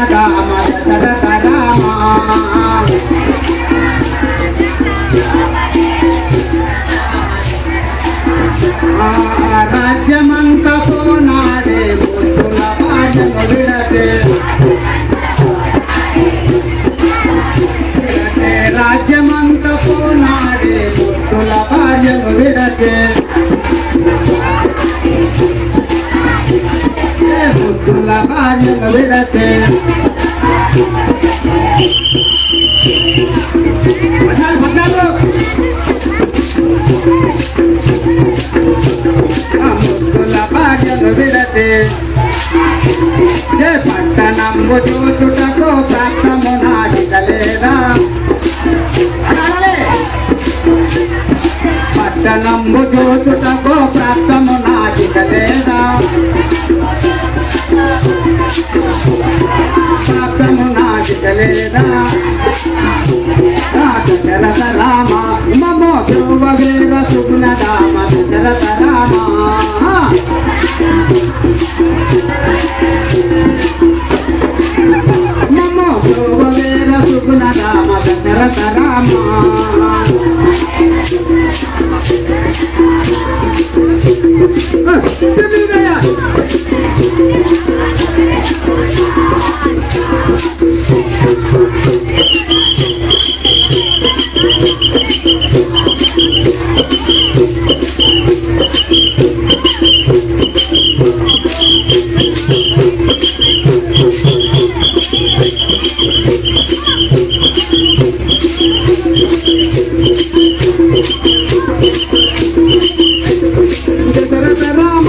సుగుణధామ దశరథ రామ రాజ్యమంత పోనాడే ముద్దుల భార్యను విడతే రాజ్యమంత పోనాడే ముద్దుల భార్యను విడతే ముద్దుల భార్యను విడతే ముద్దుల భార్యను విడతే పట్టణము చూచుటకు ప్రాప్తము నాటికలేదా పట్టణము చూచుటకు ప్రాప్తము నాటికలేదా ప్రాప్తము నాటికలేదా దశరథ రామ మమో ధ్రువ వీర సుగుణధామ దశరథ రామ మమో ధ్రువ వీర సుగుణధామ దశరథ రామ దశరథ రామ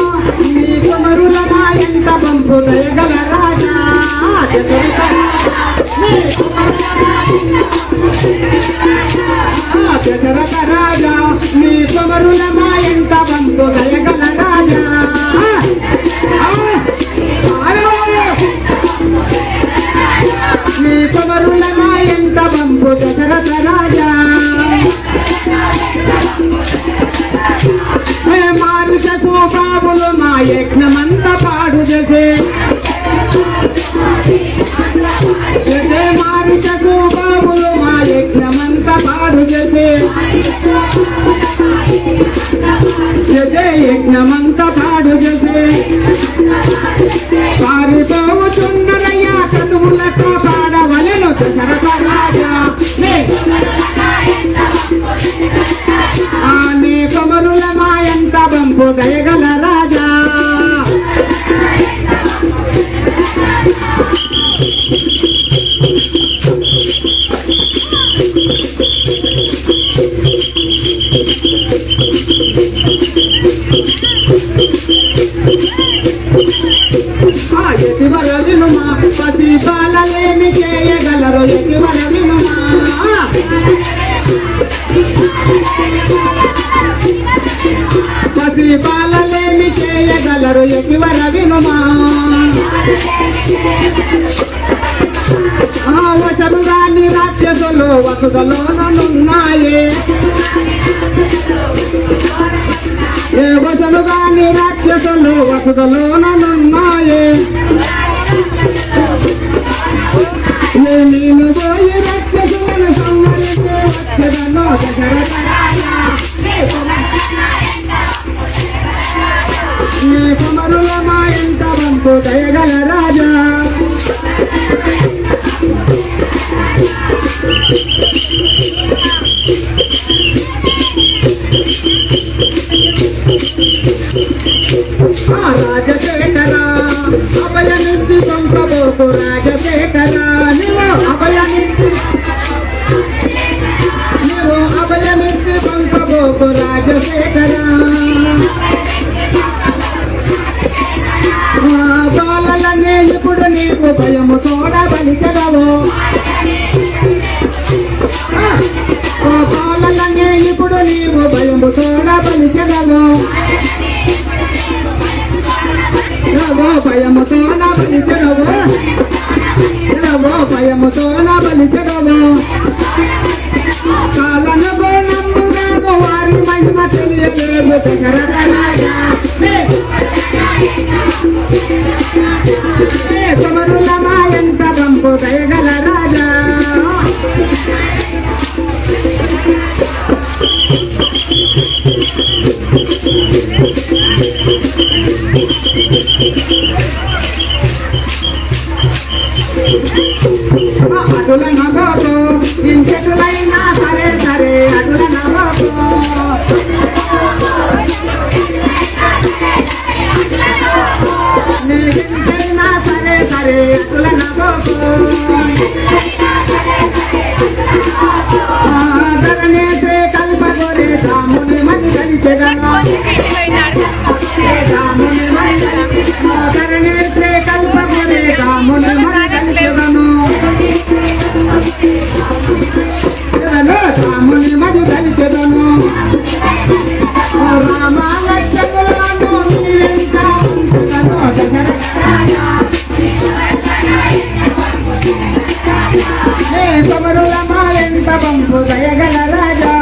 నీ కుమరుల మాయంత పంపు దయగల రాజా దశరథ రాజా నీ కుమరుల మాయంత పంపు దయగల రాజా నీ కుమరుల మాయంత పంపు దశరథ రాజా మారుత స్వభావులు మా యజ్ఞమంత పాడు చేసే మారుత స్వభావులు మా యజ్ఞమంత పాడు చేసే యజ్ఞమంత పాడు చేసే పారిపోవుచున్నరయ్యా చదువులతో పాడవలెను దశరథ రాజా నీ కుమరుల మాయంత బంపు దయగల రాజా ఎతివర వినుమా పసి బాలలేమి చేయగలరు ఎతివర వినుమా పసి బాలలేమి చేయగలరు ఎతివర వినుమా వచను రాని రాక్షసులు వసుదలోనున్నాయే వచను రాని రాక్షసులు వసుదలోనున్నాయే నేను పోయి రాక్షసులను సంహరించే వచ్చెదను దశరథ రాజా నీ కుమరుల మాయంత వంపు దయగల రాజా రాజశేఖర అభయమిచ్చి పంపబోకు రాజశేఖర నీవు అభయమిచ్చి పంపబోకు రాజశేఖర బాలలనే ఇప్పుడు నీకు భయము తోడ బలిచెదవు బాలలనే ఇప్పుడు నీవు భయము తోడ బలిచెదవు భయముతో నా బలిచెదవు భయముతో నా బలిచెదవు కాలను నమ్ముగాను వారి మహిమ తెలియలేదు దశరథ రాజా కుమరుల మాయంత అటుల నగోకు ఇంచెటులైనా సరే సరే అటుల నగోకు నీకెంతైనా సరే సరే అటుల నగోకు ధరణేశ్వరి కల్పగోరే రాముని మని కలిచెదను ధరణేశ్వరి కల్పగోరే రాముని మని కలిచెదను రాముని మని కలిచెదను రామ లక్ష్మణులను నీవెంత ఉంచుదను దశరథ రాజా నే కొమరుల మాలెంత పంపు దయగల రాజా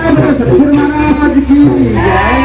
महाराज की